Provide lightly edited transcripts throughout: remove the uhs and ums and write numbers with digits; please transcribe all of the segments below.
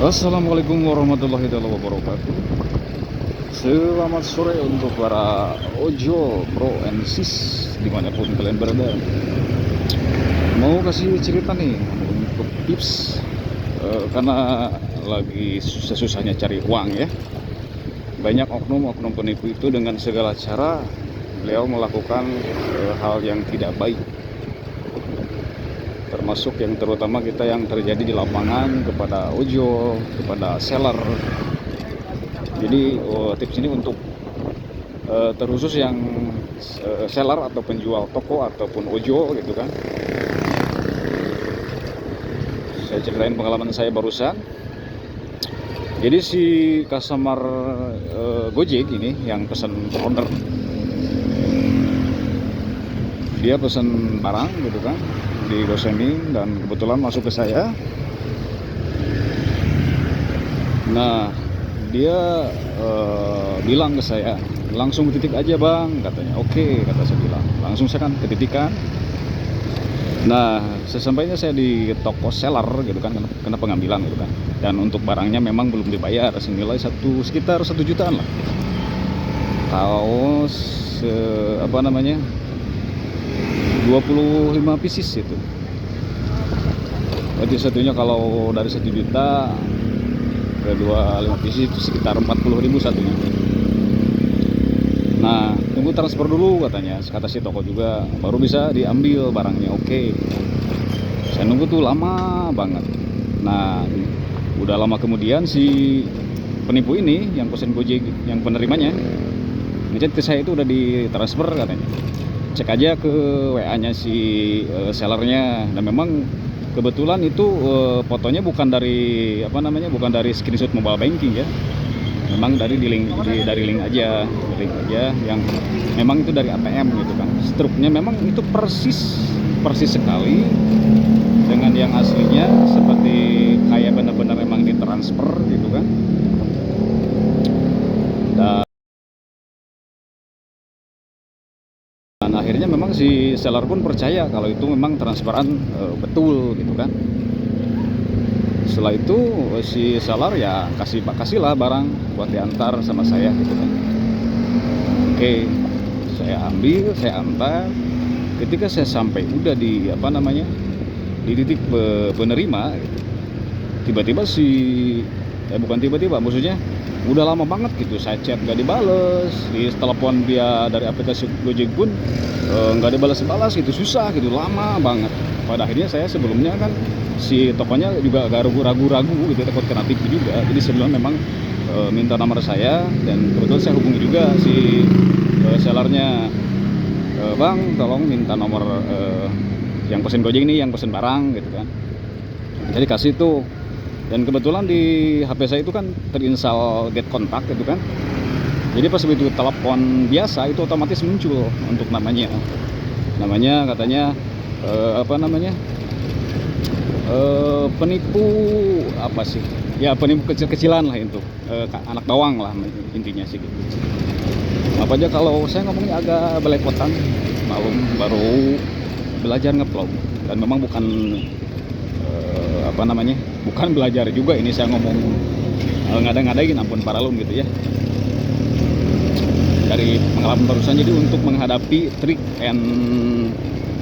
Assalamualaikum warahmatullahi wabarakatuh. Selamat sore untuk para ojol, bro and sis dimanapun kalian berada. Mau kasih cerita nih untuk tips, karena lagi susah-susahnya cari uang ya. Banyak oknum-oknum penipu itu dengan segala cara beliau melakukan hal yang tidak baik, termasuk yang terutama kita yang terjadi di lapangan kepada ojol, kepada seller. Jadi tips ini untuk terkhusus yang seller atau penjual toko ataupun ojol gitu kan. Saya ceritain pengalaman saya barusan. Jadi si customer Gojek ini yang pesan order, dia pesan barang gitu kan di GoSending dan kebetulan masuk ke saya. Nah, dia bilang ke saya, langsung ketitik aja bang, katanya. Oke, kata saya bilang, langsung saya kan ketitikan. Nah, sesampainya saya di toko seller gitu kan, kena pengambilan gitu kan, dan untuk barangnya memang belum dibayar, senilai sekitar 1 jutaan lah. Kaos apa namanya 25 pieces itu. Berarti satunya kalau dari 1 juta ke 25 pieces itu sekitar 40.000 satunya. Nah, tunggu transfer dulu katanya, kata si toko juga, baru bisa diambil barangnya. Oke, saya nunggu tuh lama banget. Nah, udah lama kemudian si penipu ini yang pesen Gojek, yang penerimanya ngechat ke saya, itu udah ditransfer katanya. Cek aja ke WA-nya si sellernya, dan memang kebetulan itu fotonya bukan dari bukan dari screenshot mobile banking ya, memang dari link aja, yang memang itu dari ATM gitu kan. Struknya memang itu persis sekali dengan yang aslinya, seperti kayak benar-benar memang ditransfer gitu kan. Dan akhirnya memang si seller pun percaya kalau itu memang transferan betul gitu kan. Setelah itu si seller ya kasihlah barang buat diantar sama saya gitu kan. Oke, saya ambil, saya antar. Ketika saya sampai udah di di titik penerima gitu, tiba-tiba bukan tiba-tiba, maksudnya udah lama banget gitu, saya chat gak dibales, di telepon dia dari aplikasi Gojek pun nggak dibalas-balas gitu, susah gitu, lama banget. Pada akhirnya saya sebelumnya kan si tokonya juga agak ragu-ragu gitu, takut kena tipu juga, jadi sebelumnya memang minta nomor saya, dan kebetulan saya hubungi juga si sellernya, bang tolong minta nomor yang pesen Gojek ini, yang pesen barang gitu kan. Jadi kasih tuh, dan kebetulan di HP saya itu kan terinstall Get Kontak gitu kan. Jadi pas begitu telepon biasa itu otomatis muncul untuk namanya katanya penipu apa sih ya, penipu kecil-kecilan lah itu, anak bawang lah intinya sih gitu. Apa aja kalau saya ngomongnya agak belepotan, malum baru belajar ngeplog, dan memang bukan bukan belajar juga ini, saya ngomong ngada-ngadain, ampun paralum gitu ya, dari pengalaman barusan. Jadi untuk menghadapi trik and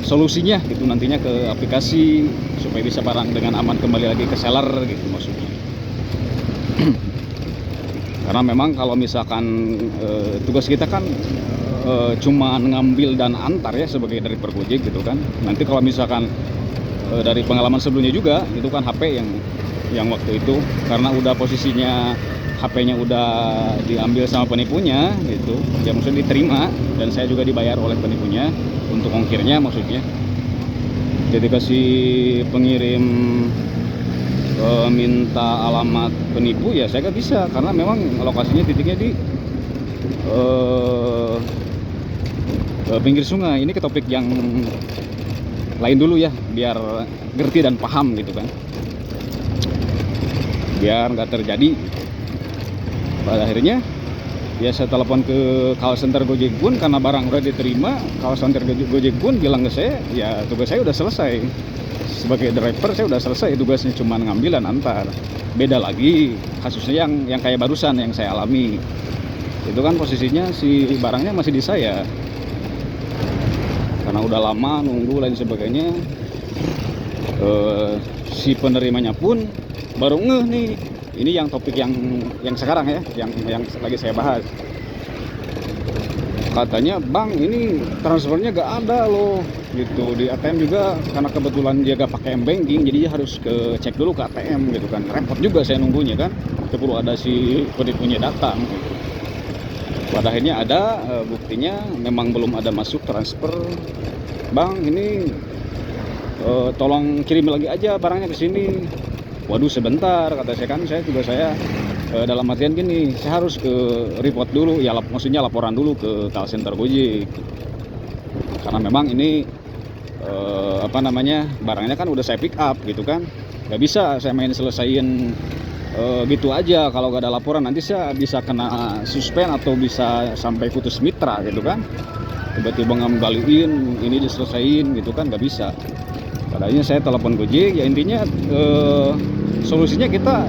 solusinya gitu nantinya ke aplikasi, supaya bisa barang dengan aman kembali lagi ke seller gitu maksudnya. Karena memang kalau misalkan tugas kita kan cuma ngambil dan antar ya, sebagai dari Gojek gitu kan. Nanti kalau misalkan dari pengalaman sebelumnya juga itu kan HP yang waktu itu, karena udah posisinya HP-nya udah diambil sama penipunya gitu ya, maksudnya diterima, dan saya juga dibayar oleh penipunya untuk ongkirnya maksudnya. Jadi kasih pengirim minta alamat penipu ya, saya gak bisa, karena memang lokasinya titiknya di pinggir sungai. Ini ke topik yang lain dulu ya, biar ngerti dan paham gitu kan, biar nggak terjadi. Pada akhirnya Ya saya telepon ke call center Gojek pun, karena barang udah diterima, call center Gojek pun bilang ke saya, ya tugas saya udah selesai. Sebagai driver saya udah selesai, tugasnya cuma ngambil dan antar. Beda lagi kasusnya yang kayak barusan yang saya alami. Itu kan posisinya si barangnya masih di saya. Karena udah lama nunggu lain sebagainya. Si penerimanya pun baru ngeh nih. Ini yang topik yang sekarang ya, yang lagi saya bahas. Katanya, "Bang, ini transfernya gak ada loh." Gitu. Di ATM juga, karena kebetulan dia gak pakai M-banking, jadi dia harus cek dulu ke ATM gitu kan. Repot juga saya nunggunya kan. Perlu ada si penipunya datang gitu. Pada akhirnya ada buktinya memang belum ada masuk transfer. "Bang, ini tolong kirim lagi aja barangnya ke sini." Waduh, sebentar, kata saya, kan saya dalam artian gini, saya harus ke report dulu ya, maksudnya laporan dulu ke call center Gojek, karena memang ini barangnya kan udah saya pick up gitu kan, nggak bisa saya main selesaiin gitu aja. Kalau nggak ada laporan nanti saya bisa kena suspend atau bisa sampai putus mitra gitu kan. Tiba-tiba ngembaliin ini diselesain gitu kan, nggak bisa. Padahal saya telepon Gojek, ya intinya solusinya kita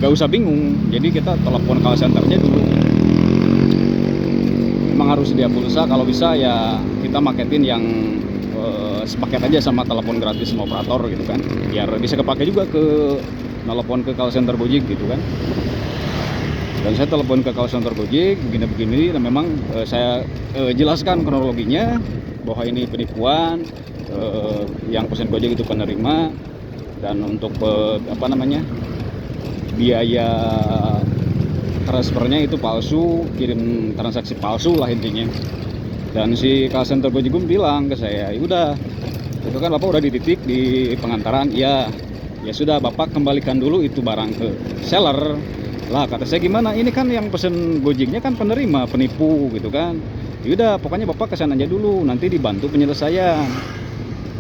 nggak usah bingung, jadi kita telepon call centernya dulu. Memang harus dia pulsa, kalau bisa ya kita maketin yang sepaket aja sama telepon gratis sama operator gitu kan, biar bisa kepake juga ke telepon ke call center Gojek gitu kan. Dan saya telepon ke call center Gojek begini-begini, dan memang saya jelaskan kronologinya bahwa ini penipuan, yang pesen Gojek itu penerima, dan untuk biaya transfernya itu palsu, kirim transaksi palsu lah intinya. Dan si call center Gojek pun bilang ke saya, "Ya udah, itu kan Bapak udah di titik di pengantaran, ya sudah Bapak kembalikan dulu itu barang ke seller." Lah kata saya, "Gimana? Ini kan yang pesen Gojeknya kan penerima, penipu gitu kan. Ya udah, pokoknya Bapak kesana aja dulu, nanti dibantu penyelesaian.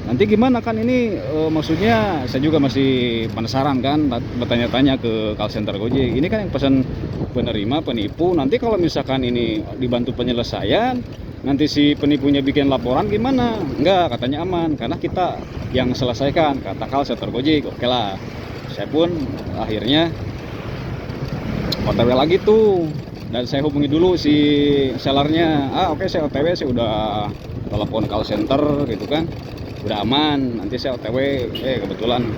Nanti gimana kan ini maksudnya saya juga masih penasaran kan, bertanya-tanya ke call center Gojek. Ini kan yang pesan penerima, penipu. Nanti kalau misalkan ini dibantu penyelesaian, nanti si penipunya bikin laporan gimana?" "Enggak," katanya, "aman, karena kita yang selesaikan," kata call center Gojek. Oke lah, saya pun akhirnya OTW lagi tuh, dan saya hubungi dulu si sellernya. Oke, saya OTW, saya udah telepon call center gitu kan, udah aman, nanti saya OTW. Kebetulan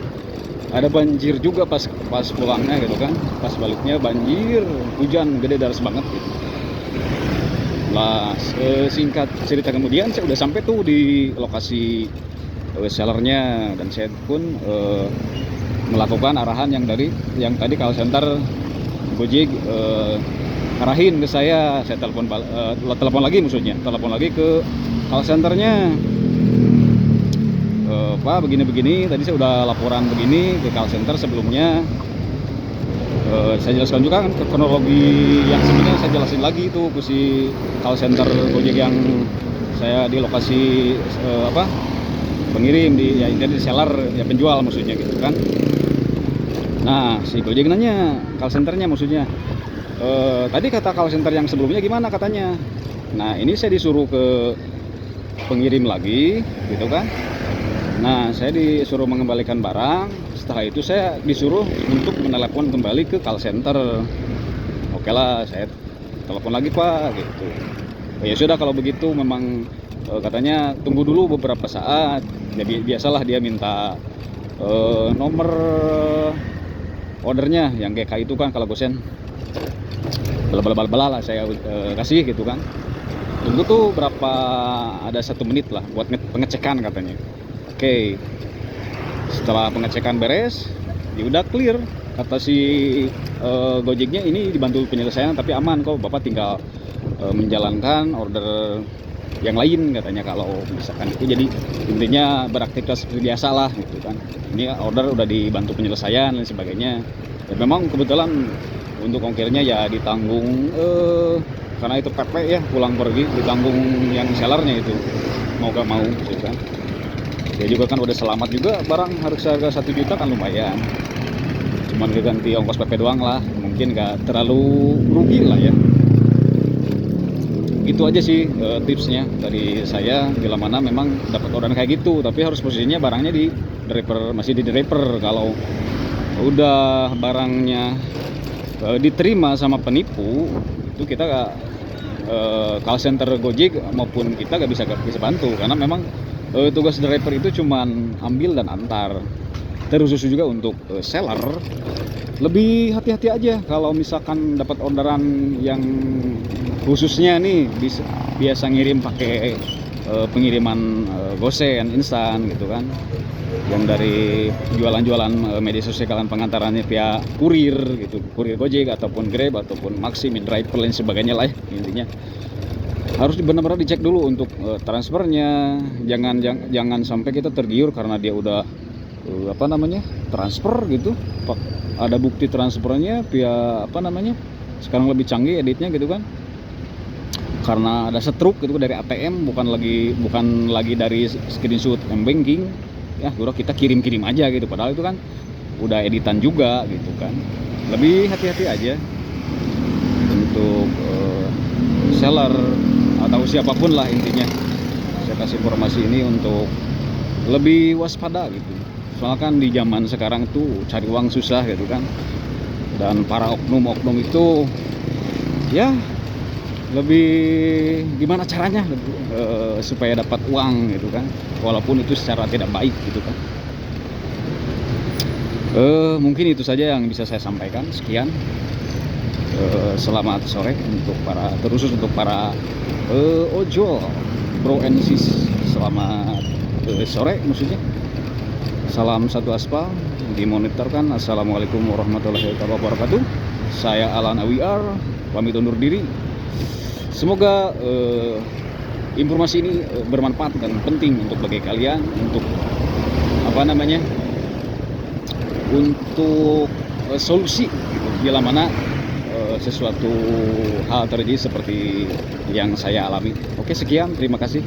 ada banjir juga pas pulangnya gitu kan, pas baliknya banjir, hujan gede deras banget gitu. Lah singkat cerita, kemudian saya udah sampai tuh di lokasi sellernya, dan saya pun melakukan arahan yang tadi call center Gojek arahin ke saya. Saya telepon lagi, maksudnya telepon lagi ke call centernya. "Pak, begini-begini, tadi saya udah laporan begini ke call center sebelumnya." Saya jelaskan juga kan ke kronologi yang sebenarnya saya jelasin lagi itu ke si call center Gojek yang saya di lokasi pengirim di seller, ya penjual maksudnya gitu kan. Nah, si Gojek nanya, call centernya maksudnya, "Tadi kata call center yang sebelumnya gimana?" katanya. Nah, ini saya disuruh ke pengirim lagi gitu kan. Nah, saya disuruh mengembalikan barang. Setelah itu saya disuruh untuk menelepon kembali ke call center. Oke lah, saya telepon lagi, "Pak," gitu. "Ya sudah, kalau begitu memang katanya tunggu dulu beberapa saat." Jadi biasalah dia minta nomor ordernya yang GK itu kan, kalau gosen bala lah saya kasih gitu kan. Tunggu tuh berapa, ada 1 menit lah buat pengecekan katanya. Oke, setelah pengecekan beres, ya udah clear, kata si Gojeknya, "Ini dibantu penyelesaian tapi aman kok, Bapak tinggal menjalankan order yang lain," katanya, "kalau misalkan itu." Jadi intinya beraktivitas seperti biasa lah gitu kan. Ini order udah dibantu penyelesaian dan sebagainya. Dan memang kebetulan untuk ongkirnya ya ditanggung, karena itu PP ya, pulang pergi ditanggung yang sellernya itu, mau gak mau gitu kan. Dia juga kan udah selamat juga, barang harga 1 juta kan lumayan, cuman ganti ongkos PP doang lah, mungkin gak terlalu rugi lah ya. Itu aja sih tipsnya dari saya, bila mana memang dapat orderan kayak gitu, tapi harus posisinya barangnya di driver, masih di driver. Kalau udah barangnya diterima sama penipu, itu kita call center Gojek maupun kita gak bisa bantu, karena memang tugas driver itu cuman ambil dan antar. Terus juga untuk seller, lebih hati-hati aja kalau misalkan dapat orderan yang khususnya nih biasa ngirim pakai pengiriman gosen instan gitu kan, yang dari jualan-jualan media sosial, kalian pengantarannya via kurir gitu, kurir Gojek ataupun Grab ataupun Maxi, Midrive lain sebagainya lah ya. Intinya harus benar-benar dicek dulu untuk transfernya. Jangan sampai kita tergiur karena dia udah transfer gitu, ada bukti transfernya via sekarang lebih canggih editnya gitu kan, karena ada setruk gitu dari ATM, bukan lagi dari screenshot banking ya, udah kita kirim aja gitu, padahal itu kan udah editan juga gitu kan. Lebih hati-hati aja untuk seller atau siapapun lah, intinya saya kasih informasi ini untuk lebih waspada gitu. Soalnya kan di zaman sekarang tuh cari uang susah gitu kan, dan para oknum-oknum itu ya lebih gimana caranya supaya dapat uang gitu kan, walaupun itu secara tidak baik gitu kan. Mungkin itu saja yang bisa saya sampaikan. Sekian, selamat sore terkhusus untuk para ojol, bro and sis. Selamat sore maksudnya. Salam satu aspal dimonitorkan. Assalamualaikum warahmatullahi wabarakatuh. Saya Alan Awiar pamit undur diri. Semoga informasi ini bermanfaat dan penting untuk bagi kalian, untuk untuk solusi bila mana sesuatu hal terjadi seperti yang saya alami. Oke, sekian, terima kasih.